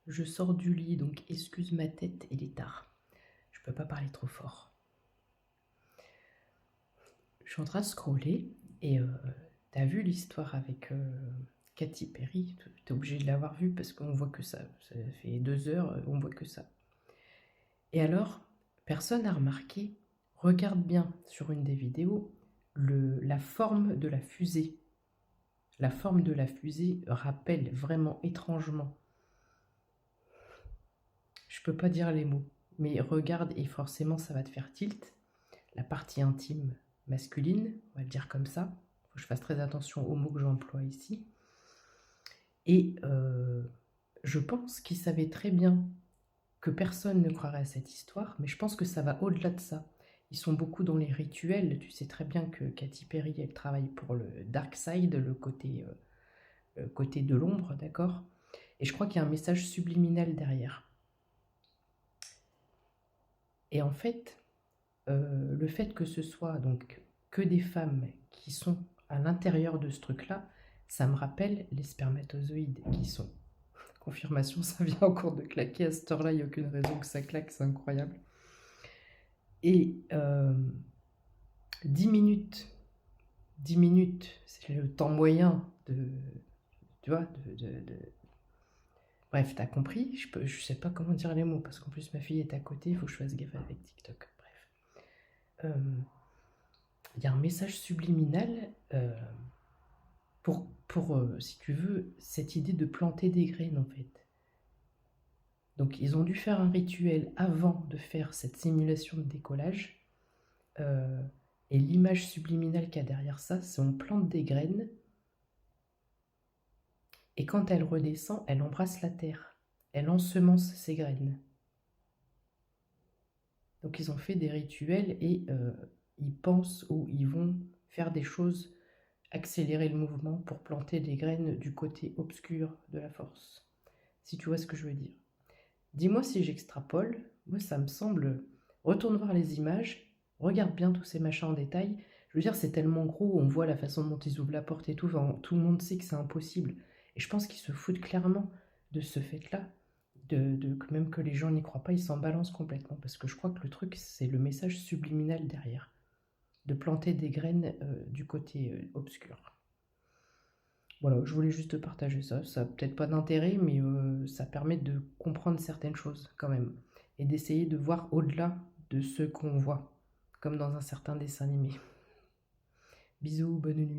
Je sors du lit, donc excuse ma tête, il est tard. Je peux pas parler trop fort. Je suis en train de scroller et t'as vu l'histoire avec Katy Perry? T'es obligé de l'avoir vue parce qu'on voit que ça. Ça fait 2 heures, on voit que ça. Et alors, personne n'a remarqué, regarde bien sur une des vidéos, la forme de la fusée. La forme de la fusée rappelle vraiment étrangement. Je peux pas dire les mots, mais regarde et forcément ça va te faire tilt. La partie intime masculine, on va le dire comme ça. Faut que je fasse très attention aux mots que j'emploie ici. Et je pense qu'ils savaient très bien que personne ne croirait à cette histoire, mais je pense que ça va au-delà de ça. Ils sont beaucoup dans les rituels. Tu sais très bien que Katy Perry, elle travaille pour le dark side, le côté de l'ombre, d'accord? Et je crois qu'il y a un message subliminal derrière. Et en fait, le fait que ce soit donc que des femmes qui sont à l'intérieur de ce truc-là, ça me rappelle les spermatozoïdes qui sont. Confirmation, ça vient encore de claquer à cette heure-là, il n'y a aucune raison que ça claque, c'est incroyable. Et 10 minutes, 10 minutes, c'est le temps moyen de, tu vois, Bref, t'as compris, je sais pas comment dire les mots, parce qu'en plus ma fille est à côté, il faut que je fasse gaffe avec TikTok. Bref. Il y a un message subliminal pour si tu veux, cette idée de planter des graines en fait. Donc ils ont dû faire un rituel avant de faire cette simulation de décollage. Et l'image subliminale qu'il y a derrière ça, c'est on plante des graines et quand elle redescend, elle embrasse la terre. Elle ensemence ses graines. Donc ils ont fait des rituels et ils pensent ou ils vont faire des choses, accélérer le mouvement pour planter des graines du côté obscur de la force. Si tu vois ce que je veux dire. Dis-moi si j'extrapole, moi ça me semble, retourne voir les images, regarde bien tous ces machins en détail. Je veux dire, c'est tellement gros, on voit la façon dont ils ouvrent la porte et tout, enfin, tout le monde sait que c'est impossible. Et je pense qu'ils se foutent clairement de ce fait-là, même que les gens n'y croient pas, ils s'en balancent complètement. Parce que je crois que le truc, c'est le message subliminal derrière, de planter des graines du côté obscur. Voilà, je voulais juste partager ça. Ça n'a peut-être pas d'intérêt, mais ça permet de comprendre certaines choses quand même. Et d'essayer de voir au-delà de ce qu'on voit, comme dans un certain dessin animé. Bisous, bonne nuit.